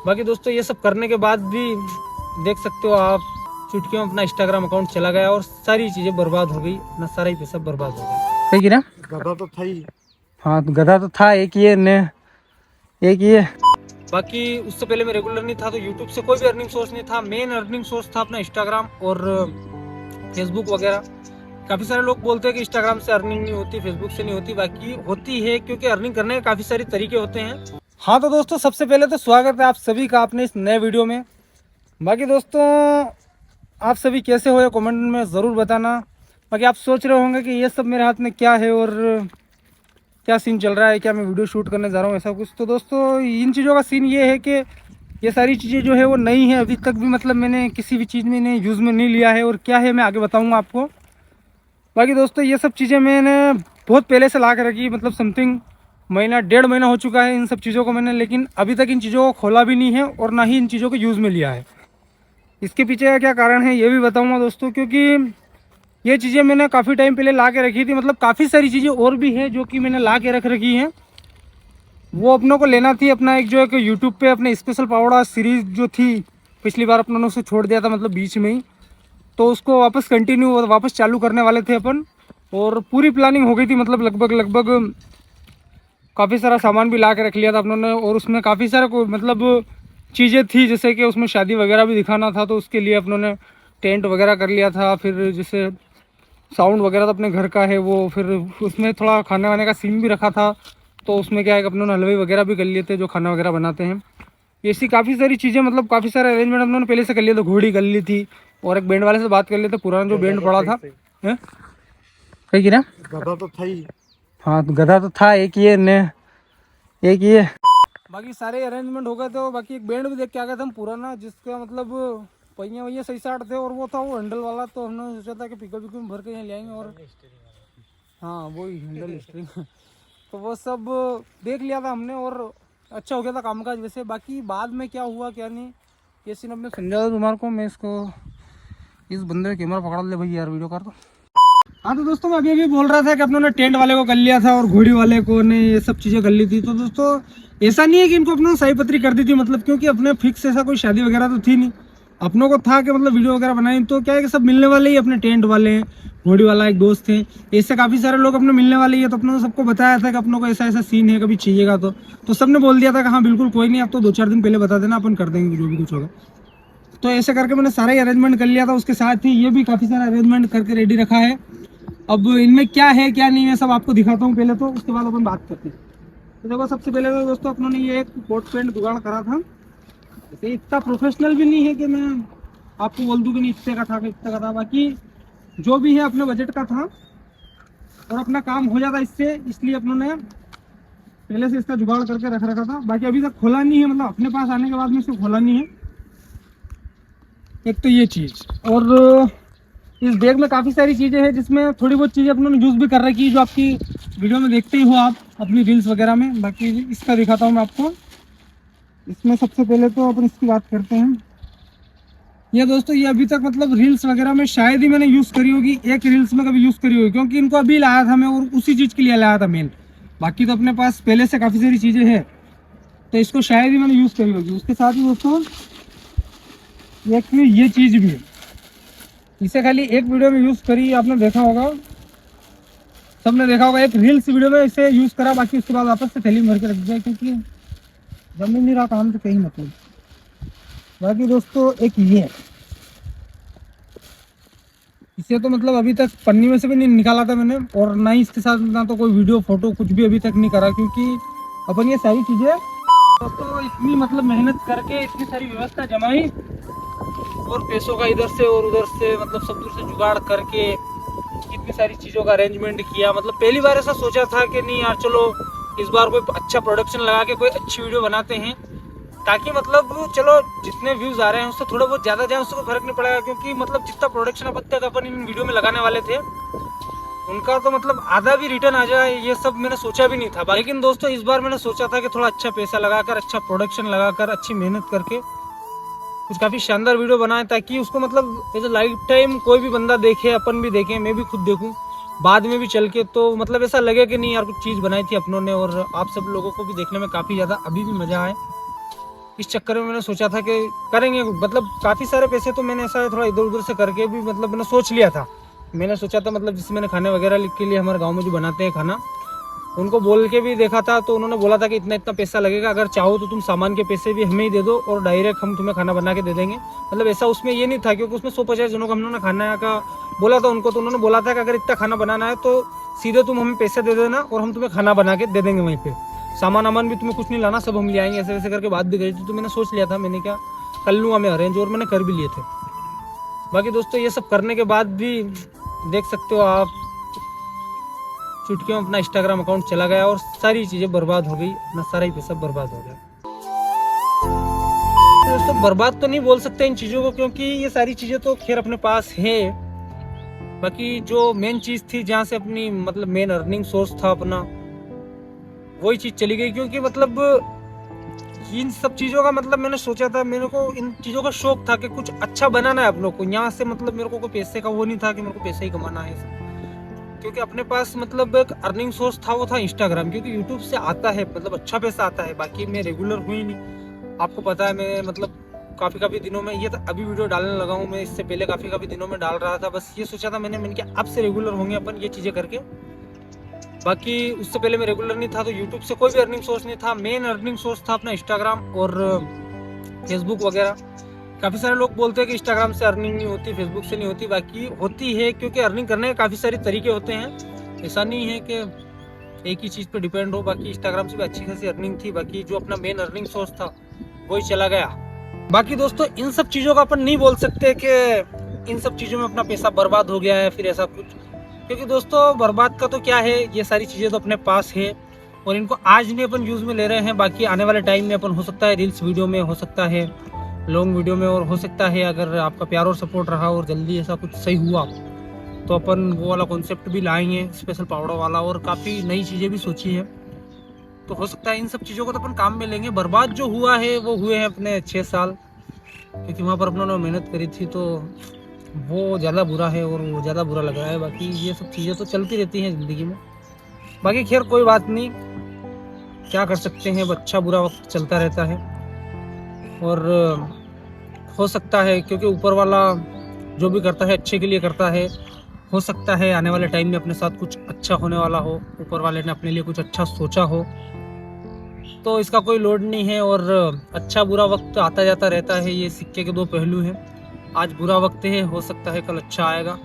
बाकी दोस्तों ये सब करने के बाद भी देख सकते हो आप, चुटकियों में अपना इंस्टाग्राम अकाउंट चला गया और सारी चीजें बर्बाद हो गई, अपना सारा ही पैसा बर्बाद हो गया। सही गिरा, गधा तो था ही। हाँ तो गधा तो था एक ये ने, एक ये। बाकी उससे पहले मैं रेगुलर नहीं था, तो यूट्यूब से कोई भी अर्निंग सोर्स नहीं था। मेन अर्निंग सोर्स था अपना इंस्टाग्राम और फेसबुक वगैरह। काफ़ी सारे लोग बोलते हैं कि इंस्टाग्राम से अर्निंग नहीं होती, फेसबुक से नहीं होती। बाकी होती है, क्योंकि अर्निंग करने के काफ़ी सारे तरीके होते हैं। हाँ तो दोस्तों सबसे पहले तो स्वागत है आप सभी का अपने इस नए वीडियो में। बाकी दोस्तों आप सभी कैसे हो, कमेंट में ज़रूर बताना। बाकी आप सोच रहे होंगे कि ये सब मेरे हाथ में क्या है और क्या सीन चल रहा है, क्या मैं वीडियो शूट करने जा रहा हूँ ऐसा कुछ। तो दोस्तों इन चीज़ों का सीन ये है कि ये सारी चीज़ें जो है वो नई है, अभी तक भी मतलब मैंने किसी भी चीज़ में इन्हें यूज़ में नहीं लिया है। और क्या है मैं आगे बताऊँगा आपको। बाकी दोस्तों ये सब चीज़ें मैंने बहुत पहले से ला कर रखी, मतलब समथिंग महीना 1.5 महीना हो चुका है इन सब चीज़ों को मैंने, लेकिन अभी तक इन चीज़ों को खोला भी नहीं है और ना ही इन चीज़ों को यूज़ में लिया है। इसके पीछे का क्या कारण है ये भी बताऊँगा दोस्तों, क्योंकि ये चीज़ें मैंने काफ़ी टाइम पहले ला के रखी थी। मतलब काफ़ी सारी चीज़ें और भी हैं जो कि मैंने ला के रख रखी हैं, वो अपनों को लेना थी। अपना एक जो है कि यूट्यूब पे अपने स्पेशल पावड़ा सीरीज़ जो थी, पिछली बार अपनों ने उसे छोड़ दिया था मतलब बीच में ही, तो उसको वापस कंटिन्यू वापस चालू करने वाले थे अपन। और पूरी प्लानिंग हो गई थी, मतलब लगभग काफ़ी सारा सामान भी ला के रख लिया था अपनों ने। और उसमें काफ़ी सारा मतलब चीज़ें थी, जैसे कि उसमें शादी वगैरह भी दिखाना था, तो उसके लिए अपनों ने टेंट वगैरह कर लिया था। फिर जैसे साउंड वगैरह तो अपने घर का है वो, फिर उसमें थोड़ा खाने वाने का सीन भी रखा था, तो उसमें क्या है कि अपनों ने हलवाई वगैरह भी कर लिए थे जो खाना वगैरह बनाते हैं। ऐसी काफ़ी सारी चीज़ें, मतलब काफ़ी सारे अरेंजमेंट हम लोगों ने पहले से कर लिए थे। घोड़ी कर ली थी और एक बैंड वाले से बात कर लिए थे, पुराना जो बैंड पड़ा था। कहीं गिरा, गधा तो था ही। हाँ तो गधा तो था एक ये ने, एक ये। बाकी सारे अरेंजमेंट हो गए थे। बाकी एक बैंड भी देख के आ गए थे हम पुराना, जिसका मतलब पहिया वही सही साठ थे और वो था वो हैंडल वाला। तो हमने सोचा था कि पिकअप विकअप भर के यहाँ ले आएंगे। और हाँ वही हैंडल स्ट्रिंग तो वो सब देख लिया था हमने और अच्छा हो गया था कामकाज वैसे। बाकी बाद में क्या हुआ क्या नहीं, ये सीन अपने समझा तुम्हारे को। मैं इसको इस बंदे ने कैमरा पकड़ा ले भाई यार, वीडियो कर दो। हाँ तो दोस्तों मैं अभी बोल रहा था कि अपनों ने टेंट वाले को कर लिया था और घोड़ी वाले को ने ये सब चीज़ें कर ली थी। तो दोस्तों ऐसा नहीं है कि इनको अपनों ने सही पत्री कर दी थी, मतलब क्योंकि अपने फिक्स ऐसा कोई शादी वगैरह तो थी नहीं। अपनों को था कि मतलब वीडियो वगैरह बनाई, तो क्या है कि सब मिलने वाले ही, अपने टेंट वाले, घोड़ी वाला एक दोस्त थे, ऐसे काफ़ी सारे लोग अपने मिलने वाले ही है। तो अपनों ने सबको बताया था कि अपनों को ऐसा ऐसा सीन है, कभी चाहिएगा तो सबने बोल दिया था कि हाँ बिल्कुल कोई नहीं, आप तो 2-4 दिन पहले बता देना, अपन कर देंगे जो भी कुछ होगा। तो ऐसे करके मैंने सारा ही अरेंजमेंट कर लिया था। उसके साथ ही ये भी काफ़ी सारा अरेंजमेंट करके रेडी रखा है। अब इनमें क्या है क्या नहीं है सब आपको दिखाता हूँ पहले, तो उसके बाद अपन बात करते हैं। तो देखो सबसे पहले तो दोस्तों अपनों ने ये एक कोट पैंट जुगाड़ करा था। जैसे इतना प्रोफेशनल भी नहीं है कि मैं आपको बोल दूँ कि नहीं इतने का था कि इतने का था। बाकी जो भी है अपने बजट का था और अपना काम हो जाता इससे, इसलिए अपनों ने पहले से इसका जुगाड़ करके रख रखा था। बाकी अभी तक खोला नहीं है, मतलब अपने पास आने के बाद में इसको खोला नहीं है। एक तो ये चीज़, और इस बैग में काफ़ी सारी चीज़ें हैं, जिसमें थोड़ी बहुत चीज़ें अपनों ने यूज़ भी कर रखी है, जो आपकी वीडियो में देखते ही हो आप अपनी रील्स वगैरह में। बाकी इसका दिखाता हूँ मैं आपको। इसमें सबसे पहले तो अपन इसकी बात करते हैं। ये दोस्तों ये अभी तक मतलब रील्स वगैरह में शायद ही मैंने यूज़ करी होगी, एक रील्स में कभी यूज़ करी होगी, क्योंकि इनको अभी लाया था मैं और उसी चीज़ के लिए लाया था मेन। बाकी तो अपने पास पहले से काफ़ी सारी चीज़ें हैं, तो इसको शायद ही मैंने यूज़ करी होगी। उसके साथ ही दोस्तों ये चीज़ भी है, इसे खाली एक वीडियो में यूज़ करी, आपने देखा होगा, सबने देखा होगा, एक रील्स वीडियो में इसे यूज़ करा। बाकी उसके बाद वापस से थैली में भर के रख दिया, क्योंकि जम नहीं रहा काम तो कहीं मतलब। बाकी दोस्तों एक ये, इसे तो मतलब अभी तक पन्नी में से भी नहीं निकाला था मैंने, और ना ही इसके साथ ना तो कोई वीडियो फोटो कुछ भी अभी तक नहीं करा, क्योंकि अपन ये सारी चीज़ें दोस्तों इतनी मतलब मेहनत करके इतनी सारी व्यवस्था जमाई और पैसों का इधर से और उधर से मतलब सब दूर से जुगाड़ करके इतनी सारी चीज़ों का अरेंजमेंट किया। मतलब पहली बार ऐसा सोचा था कि नहीं यार चलो इस बार कोई अच्छा प्रोडक्शन लगा के कोई अच्छी वीडियो बनाते हैं, ताकि मतलब चलो जितने व्यूज़ आ रहे हैं उससे थोड़ा बहुत ज़्यादा जाए, उससे कोई फर्क नहीं पड़ेगा। क्योंकि मतलब जितना प्रोडक्शन अब तक अपन इन वीडियो में लगाने वाले थे उनका तो मतलब आधा भी रिटर्न आ जाए, ये सब मैंने सोचा भी नहीं था। लेकिन दोस्तों इस बार मैंने सोचा था कि थोड़ा अच्छा पैसा लगाकर, अच्छा प्रोडक्शन लगाकर, अच्छी मेहनत करके कुछ काफ़ी शानदार वीडियो बनाए, ताकि उसको मतलब एज ए लाइफ टाइम कोई भी बंदा देखे, अपन भी देखें, मैं भी खुद देखूं बाद में भी चल के, तो मतलब ऐसा लगे कि नहीं यार कुछ चीज़ बनाई थी अपनों ने और आप सब लोगों को भी देखने में काफ़ी ज़्यादा अभी भी मज़ा आए। इस चक्कर में मैंने सोचा था कि करेंगे, मतलब काफ़ी सारे पैसे तो मैंने ऐसा थोड़ा इधर उधर से करके भी मतलब मैंने सोच लिया था। मैंने सोचा था मतलब जिससे मैंने खाने वगैरह के लिए हमारे गाँव में जो बनाते हैं खाना, उनको बोल के भी देखा था, तो उन्होंने बोला था कि इतना इतना पैसा लगेगा, अगर चाहो तो तुम सामान के पैसे भी हमें ही दे दो और डायरेक्ट हम तुम्हें खाना बना के दे देंगे। मतलब ऐसा उसमें ये नहीं था, क्योंकि उसमें 150 जनों को हमने खाना का बोला था उनको, तो उन्होंने बोला था कि अगर इतना खाना बनाना है तो सीधे तुम हमें पैसे दे देना और हम तुम्हें खाना बना के दे देंगे वहीं पे, सामान वामान भी तुम्हें कुछ नहीं लाना, सब हम ले आएंगे। ऐसे वैसे करके बात भी करी थी, तो मैंने सोच लिया था, मैंने क्या कर लूँगा मैं अरेंज, और मैंने कर भी लिए थे। बाकी दोस्तों ये सब करने के बाद भी देख सकते हो आप, चुटकियों में अपना इंस्टाग्राम अकाउंट चला गया और सारी चीज़ें बर्बाद हो गई, अपना सारा ही पैसा बर्बाद हो गया। दोस्तों बर्बाद तो नहीं बोल सकते इन चीज़ों को, क्योंकि ये सारी चीज़ें तो खैर अपने पास है। बाकी जो मेन चीज़ थी, जहाँ से अपनी मतलब मेन अर्निंग सोर्स था अपना, वही चीज़ चली गई। क्योंकि मतलब इन सब चीज़ों का मतलब मैंने सोचा था, मेरे को इन चीज़ों का शौक था कि कुछ अच्छा बनाना है आप लोग को। यहाँ से मतलब मेरे को कोई पैसे का वो नहीं था कि मेरे को पैसे ही कमाना है, क्योंकि अपने पास मतलब एक अर्निंग सोर्स था, वो था इंस्टाग्राम। क्योंकि यूट्यूब से आता है मतलब अच्छा पैसा आता है, बाकी मैं रेगुलर हुई नहीं, आपको पता है। मैं मतलब काफ़ी दिनों में, ये तो अभी वीडियो डालने लगा हूँ, मैं इससे पहले काफ़ी दिनों में डाल रहा था। बस ये सोचा था मैंने क्या अब से रेगुलर होंगे अपन ये चीज़ें करके। बाकी उससे पहले मैं रेगुलर नहीं था, तो यूट्यूब से कोई भी अर्निंग सोर्स नहीं था। मेन अर्निंग सोर्स था अपना इंस्टाग्राम और फेसबुक वगैरह। काफ़ी सारे लोग बोलते हैं कि इंस्टाग्राम से अर्निंग नहीं होती, फेसबुक से नहीं होती। बाकी होती है, क्योंकि अर्निंग करने के काफ़ी सारे तरीके होते हैं। ऐसा नहीं है कि एक ही चीज़ पे डिपेंड हो। बाकी इंस्टाग्राम से भी अच्छी खासी अर्निंग थी, बाकी जो अपना मेन अर्निंग सोर्स था वही चला गया। बाकी दोस्तों इन सब चीज़ों का अपन नहीं बोल सकते कि इन सब चीज़ों में अपना पैसा बर्बाद हो गया है फिर ऐसा कुछ, क्योंकि दोस्तों बर्बाद का तो क्या है, ये सारी चीज़ें तो अपने पास है और इनको आज नहीं अपन यूज़ में ले रहे हैं। बाकी आने वाले टाइम में अपन हो सकता है रील्स वीडियो में, हो सकता है लॉन्ग वीडियो में, और हो सकता है अगर आपका प्यार और सपोर्ट रहा और जल्दी ऐसा कुछ सही हुआ तो अपन वो वाला कॉन्सेप्ट भी लाएंगे, स्पेशल पाउडर वाला, और काफ़ी नई चीज़ें भी सोची है। तो हो सकता है इन सब चीज़ों को तो अपन काम में लेंगे। बर्बाद जो हुआ है वो हुए हैं अपने 6 साल, क्योंकि वहाँ पर अपनों ने मेहनत करी थी, तो वो ज़्यादा बुरा है और वो ज़्यादा बुरा लग रहा है। बाकी ये सब चीज़ें तो चलती रहती हैं ज़िंदगी में। बाकी खैर कोई बात नहीं, क्या कर सकते हैं, अच्छा बुरा वक्त चलता रहता है। और हो सकता है क्योंकि ऊपर वाला जो भी करता है अच्छे के लिए करता है, हो सकता है आने वाले टाइम में अपने साथ कुछ अच्छा होने वाला हो, ऊपर वाले ने अपने लिए कुछ अच्छा सोचा हो, तो इसका कोई लोड नहीं है। और अच्छा बुरा वक्त आता जाता रहता है, ये सिक्के के दो पहलू हैं। आज बुरा वक्त है, हो सकता है कल अच्छा आएगा,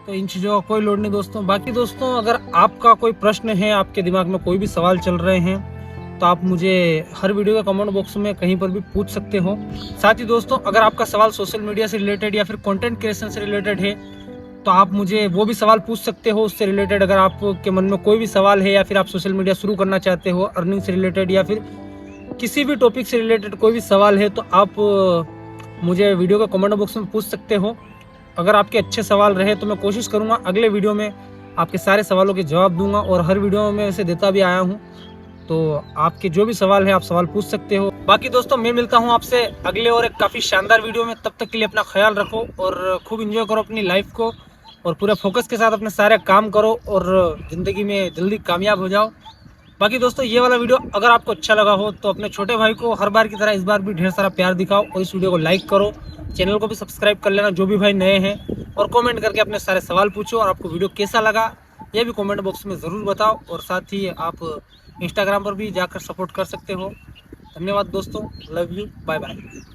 तो इन चीज़ों का कोई लोड नहीं दोस्तों। बाकी दोस्तों अगर आपका कोई प्रश्न है, आपके दिमाग में कोई भी सवाल चल रहे हैं, तो आप मुझे हर वीडियो के कमेंट बॉक्स में कहीं पर भी पूछ सकते हो। साथ ही दोस्तों अगर आपका सवाल सोशल मीडिया से रिलेटेड या फिर कंटेंट क्रिएशन से रिलेटेड है, तो आप मुझे वो भी सवाल पूछ सकते हो उससे रिलेटेड। अगर आपके मन में कोई भी सवाल है, या फिर आप सोशल मीडिया शुरू करना चाहते हो अर्निंग से रिलेटेड, या फिर किसी भी टॉपिक से रिलेटेड कोई भी सवाल है, तो आप मुझे वीडियो के कमेंट बॉक्स में पूछ सकते हो। अगर आपके अच्छे सवाल रहे तो मैं कोशिश करूँगा अगले वीडियो में आपके सारे सवालों के जवाब दूंगा, और हर वीडियो में वैसे देता भी आया हूँ। तो आपके जो भी सवाल है आप सवाल पूछ सकते हो। बाकी दोस्तों मैं मिलता हूँ आपसे अगले और एक काफ़ी शानदार वीडियो में। तब तक के लिए अपना ख्याल रखो और खूब इंजॉय करो अपनी लाइफ को, और पूरा फोकस के साथ अपने सारे काम करो और ज़िंदगी में जल्दी कामयाब हो जाओ। बाकी दोस्तों ये वाला वीडियो अगर आपको अच्छा लगा हो तो अपने छोटे भाई को हर बार की तरह इस बार भी ढेर सारा प्यार दिखाओ, और इस वीडियो को लाइक करो, चैनल को भी सब्सक्राइब कर लेना जो भी भाई नए हैं, और कमेंट करके अपने सारे सवाल पूछो। और आपको वीडियो कैसा लगा ये भी कमेंट बॉक्स में ज़रूर बताओ, और साथ ही आप इंस्टाग्राम पर भी जाकर सपोर्ट कर सकते हो। धन्यवाद दोस्तों, लव यू, बाय बाय।